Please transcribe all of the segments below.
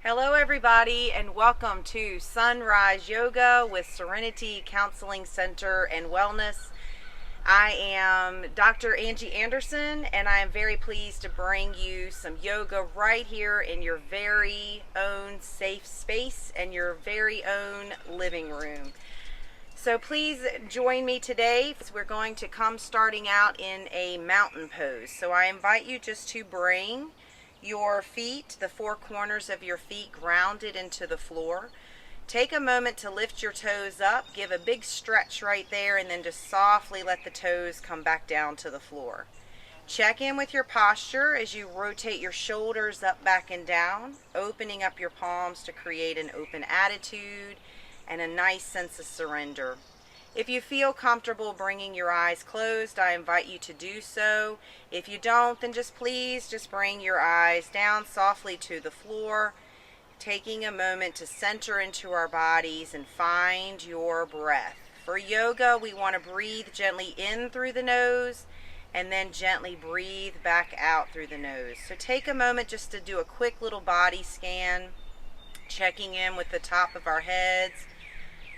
Hello everybody and welcome to Sunrise Yoga with Serenity Counseling Center and Wellness. I am Dr. Angie Anderson and I am very pleased to bring you some yoga right here in your very own safe space and your very own living room. So please join me today. We're going to come starting out in a mountain pose. So I invite you just to bring your feet, the four corners of your feet, grounded into the floor. Take a moment to lift your toes up, give a big stretch right there, and then just softly let the toes come back down to the floor. Check in with your posture as you rotate your shoulders up, back, and down, opening up your palms to create an open attitude and a nice sense of surrender. If you feel comfortable bringing your eyes closed, I invite you to do so. If you don't, then please bring your eyes down softly to the floor, taking a moment to center into our bodies and find your breath. For yoga, we want to breathe gently in through the nose and then gently breathe back out through the nose. So take a moment just to do a quick little body scan, checking in with the top of our heads,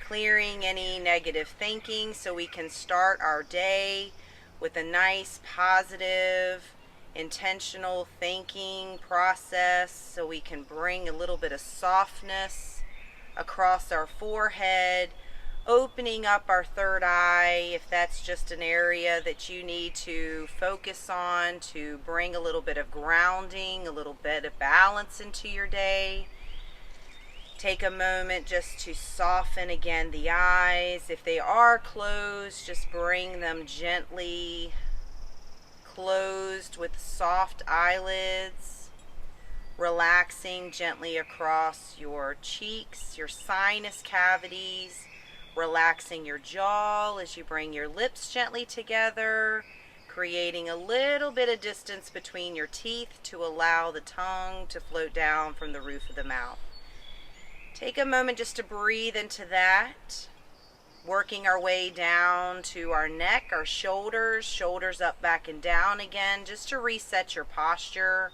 clearing any negative thinking so we can start our day with a nice, positive, intentional thinking process so we can bring a little bit of softness across our forehead, opening up our third eye if that's just an area that you need to focus on to bring a little bit of grounding, a little bit of balance into your day. Take a moment just to soften again the eyes. If they are closed, just bring them gently closed with soft eyelids, relaxing gently across your cheeks, your sinus cavities, relaxing your jaw as you bring your lips gently together, creating a little bit of distance between your teeth to allow the tongue to float down from the roof of the mouth. Take a moment just to breathe into that, working our way down to our neck, our shoulders up, back, and down again, just to reset your posture.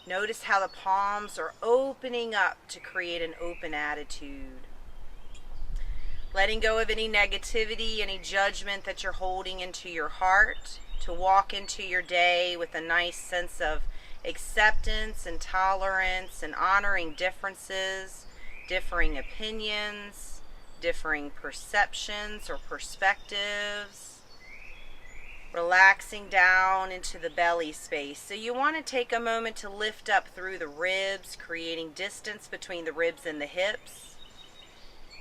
Notice how the palms are opening up to create an open attitude. Letting go of any negativity, any judgment that you're holding into your heart, to walk into your day with a nice sense of acceptance and tolerance and honoring differences, differing opinions, differing perceptions or perspectives, relaxing down into the belly space. So you want to take a moment to lift up through the ribs, creating distance between the ribs and the hips,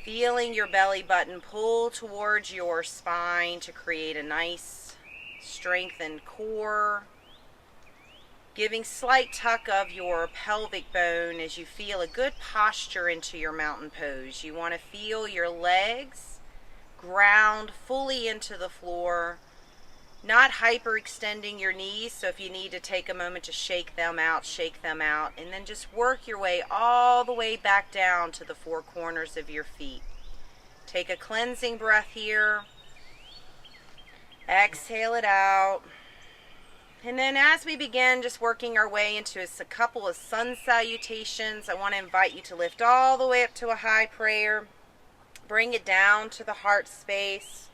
feeling your belly button pull towards your spine to create a nice strengthened core, giving slight tuck of your pelvic bone as you feel a good posture into your mountain pose. You want to feel your legs ground fully into the floor, not hyperextending your knees. So if you need to take a moment to shake them out, and then just work your way all the way back down to the four corners of your feet. Take a cleansing breath here. Exhale it out. And then as we begin just working our way into a couple of sun salutations, I want to invite you to lift all the way up to a high prayer. Bring it down to the heart space.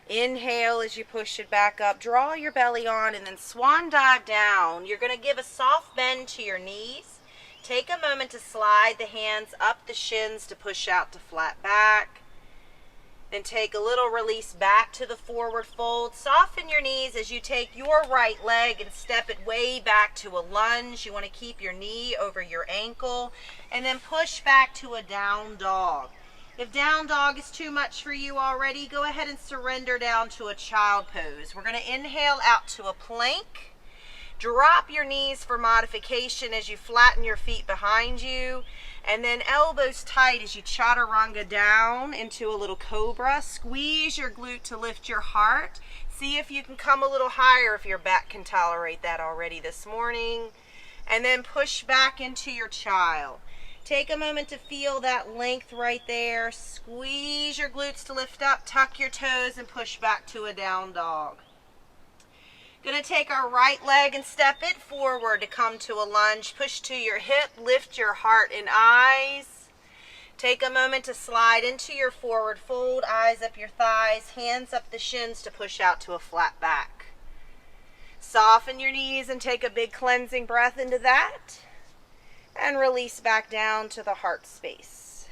Inhale as you push it back up. Draw your belly on and then swan dive down. You're going to give a soft bend to your knees. Take a moment to slide the hands up the shins to push out to flat back. Then take a little release back to the forward fold. Soften your knees as you take your right leg and step it way back to a lunge. You want to keep your knee over your ankle. And then push back to a down dog. If down dog is too much for you already, go ahead and surrender down to a child pose. We're going to inhale out to a plank. Drop your knees for modification as you flatten your feet behind you. And then elbows tight as you chaturanga down into a little cobra. Squeeze your glute to lift your heart. See if you can come a little higher if your back can tolerate that already this morning. And then push back into your child. Take a moment to feel that length right there. Squeeze your glutes to lift up, tuck your toes, and push back to a down dog. Going to take our right leg and step it forward to come to a lunge. Push to your hip, lift your heart and eyes. Take a moment to slide into your forward fold, eyes up your thighs, hands up the shins to push out to a flat back. Soften your knees and take a big cleansing breath into that. And release back down to the heart space.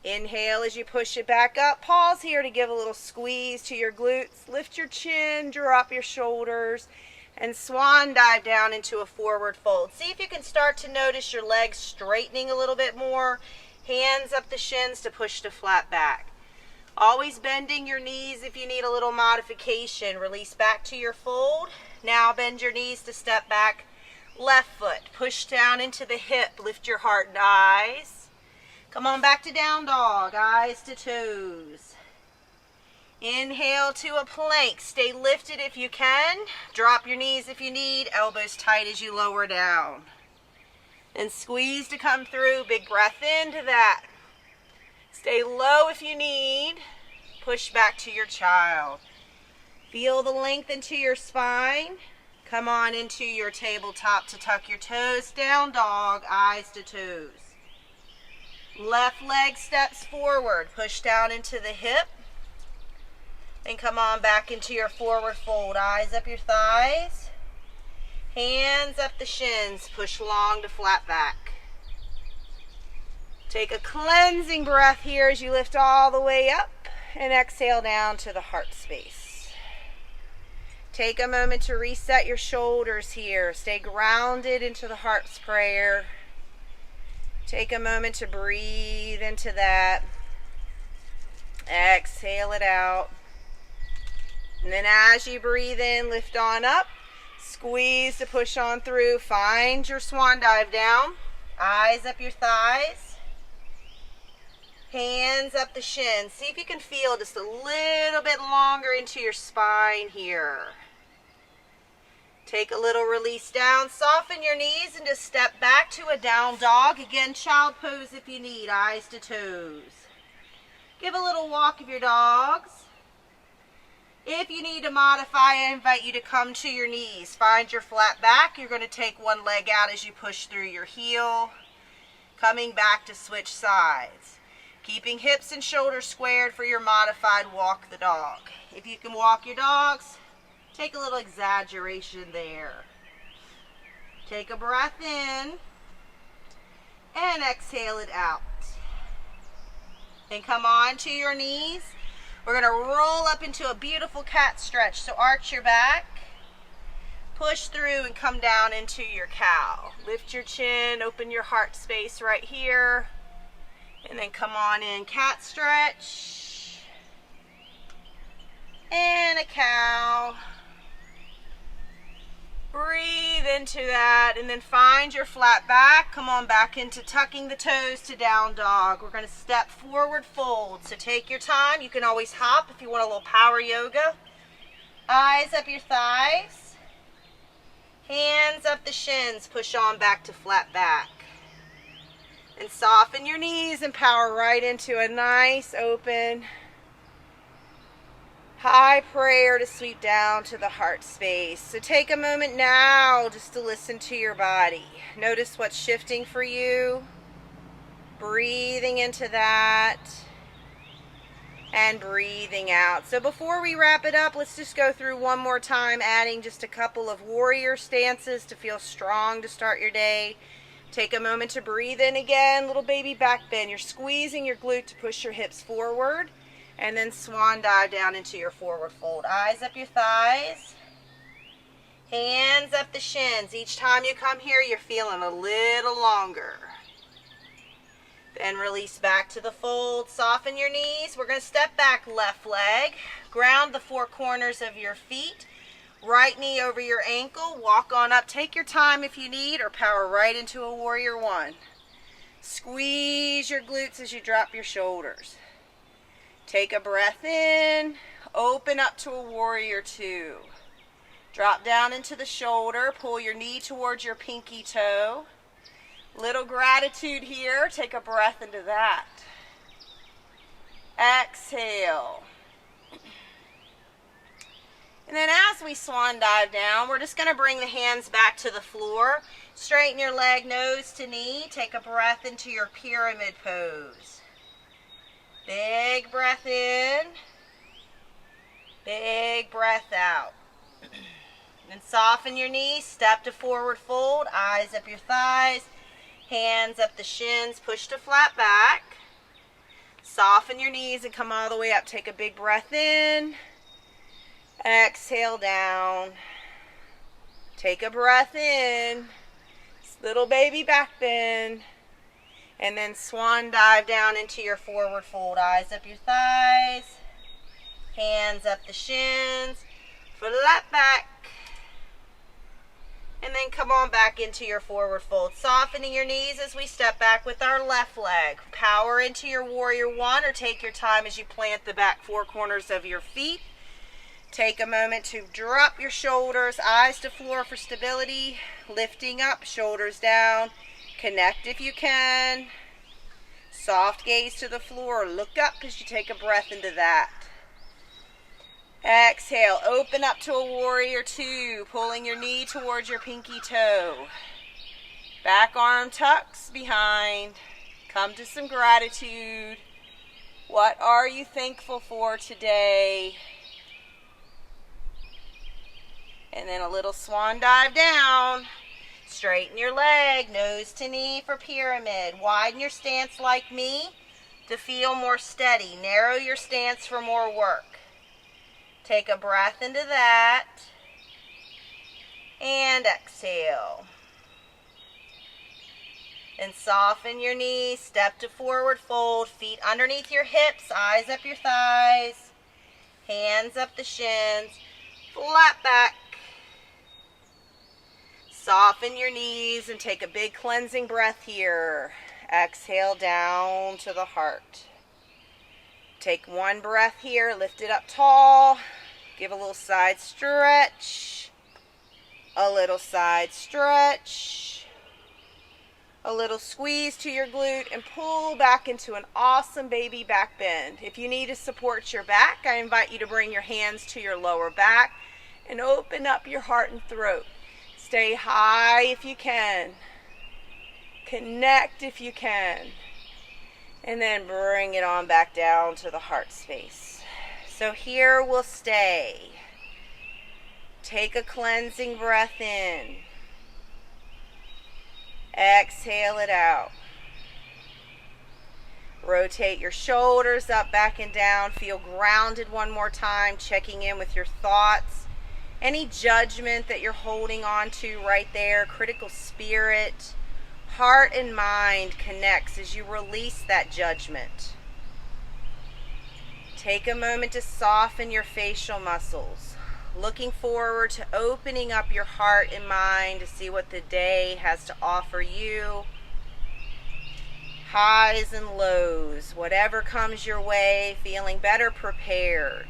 Inhale as you push it back up. Pause here to give a little squeeze to your glutes. Lift your chin, drop your shoulders, and swan dive down into a forward fold. See if you can start to notice your legs straightening a little bit more. Hands up the shins to push to flat back. Always bending your knees if you need a little modification. Release back to your fold. Now bend your knees to step back. Left foot, push down into the hip. Lift your heart and eyes. Come on back to down dog, eyes to toes. Inhale to a plank. Stay lifted if you can. Drop your knees if you need. Elbows tight as you lower down. And squeeze to come through. Big breath into that. Stay low if you need. Push back to your child. Feel the length into your spine. Come on into your tabletop to tuck your toes. Down dog, eyes to toes. Left leg steps forward. Push down into the hip. And come on back into your forward fold. Eyes up your thighs. Hands up the shins. Push long to flat back. Take a cleansing breath here as you lift all the way up. And exhale down to the heart space. Take a moment to reset your shoulders here. Stay grounded into the heart's prayer. Take a moment to breathe into that. Exhale it out. And then as you breathe in, lift on up. Squeeze to push on through. Find your swan dive down. Eyes up your thighs. Hands up the shins. See if you can feel just a little bit longer into your spine here. Take a little release down. Soften your knees and just step back to a down dog. Again, child pose if you need. Eyes to toes. Give a little walk of your dogs. If you need to modify, I invite you to come to your knees. Find your flat back. You're going to take one leg out as you push through your heel. Coming back to switch sides. Keeping hips and shoulders squared for your modified walk the dog. If you can walk your dogs, take a little exaggeration there. Take a breath in and exhale it out. Then come on to your knees. We're going to roll up into a beautiful cat stretch. So arch your back, push through and come down into your cow. Lift your chin, open your heart space right here. And then come on in, cat stretch. And a cow. Breathe into that and then find your flat back. Come on back into tucking the toes to down dog. We're going to step forward fold. So take your time. You can always hop if you want a little power yoga. Eyes up your thighs. Hands up the shins. Push on back to flat back. And soften your knees and power right into a nice open high prayer to sweep down to the heart space. So take a moment now just to listen to your body. Notice what's shifting for you. Breathing into that. And breathing out. So before we wrap it up, let's just go through one more time, adding just a couple of warrior stances to feel strong to start your day. Take a moment to breathe in again. Little baby back bend. You're squeezing your glute to push your hips forward. And then swan dive down into your forward fold. Eyes up your thighs. Hands up the shins. Each time you come here, you're feeling a little longer. Then release back to the fold. Soften your knees. We're going to step back left leg. Ground the four corners of your feet. Right knee over your ankle. Walk on up. Take your time if you need, or power right into a warrior one. Squeeze your glutes as you drop your shoulders. Take a breath in. Open up to a warrior two. Drop down into the shoulder. Pull your knee towards your pinky toe. Little gratitude here. Take a breath into that. Exhale. And then as as we swan dive down, we're just going to bring the hands back to the floor. Straighten your leg nose to knee. Take a breath into your pyramid pose. Big breath in. Big breath out. And soften your knees. Step to forward fold. Eyes up your thighs. Hands up the shins. Push to flat back. Soften your knees and come all the way up. Take a big breath in. Exhale down. Take a breath in. Little baby back bend. And then swan dive down into your forward fold. Eyes up your thighs. Hands up the shins. Flat back. And then come on back into your forward fold. Softening your knees as we step back with our left leg. Power into your warrior one, or take your time as you plant the back four corners of your feet. Take a moment to drop your shoulders, eyes to floor for stability. Lifting up, shoulders down. Connect if you can. Soft gaze to the floor. Look up as you take a breath into that. Exhale, open up to a warrior two, pulling your knee towards your pinky toe. Back arm tucks behind. Come to some gratitude. What are you thankful for today? And then a little swan dive down. Straighten your leg, nose to knee for pyramid. Widen your stance like me to feel more steady. Narrow your stance for more work. Take a breath into that. And exhale. And soften your knees. Step to forward fold. Feet underneath your hips. Eyes up your thighs. Hands up the shins. Flat back. Soften your knees and take a big cleansing breath here. Exhale down to the heart. Take one breath here. Lift it up tall. Give a little side stretch. A little side stretch. A little squeeze to your glute and pull back into an awesome baby back bend. If you need to support your back, I invite you to bring your hands to your lower back and open up your heart and throat. Stay high if you can. Connect if you can. And then bring it on back down to the heart space. So here we'll stay. Take a cleansing breath in. Exhale it out. Rotate your shoulders up, back, and down. Feel grounded one more time, checking in with your thoughts. Any judgment that you're holding on to right there, critical spirit, heart and mind connects as you release that judgment. Take a moment to soften your facial muscles. Looking forward to opening up your heart and mind to see what the day has to offer you. Highs and lows, whatever comes your way, feeling better prepared.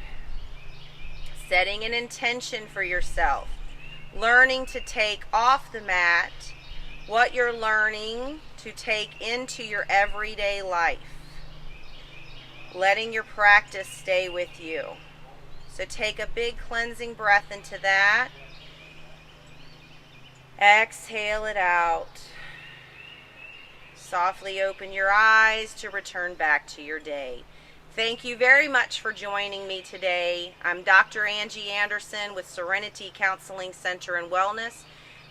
Setting an intention for yourself. Learning to take off the mat what you're learning to take into your everyday life. Letting your practice stay with you. So take a big cleansing breath into that. Exhale it out. Softly open your eyes to return back to your day. Thank you very much for joining me today. I'm Dr. Angie Anderson with Serenity Counseling Center and Wellness.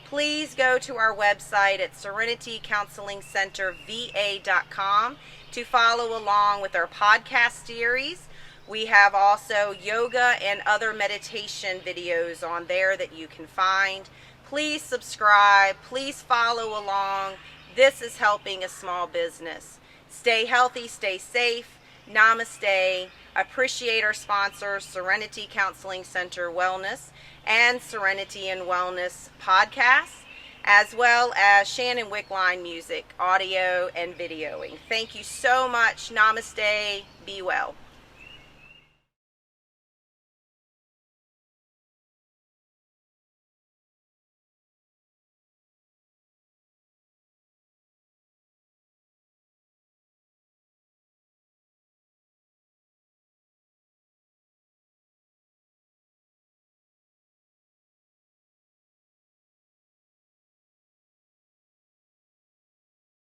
Please go to our website at serenitycounselingcenterva.com to follow along with our podcast series. We have also yoga and other meditation videos on there that you can find. Please subscribe. Please follow along. This is helping a small business. Stay healthy, stay safe. Namaste. Appreciate our sponsors, Serenity Counseling Center Wellness and Serenity and Wellness podcasts, as well as Shannon Wickline Music, audio and videoing. Thank you so much. Namaste. Be well.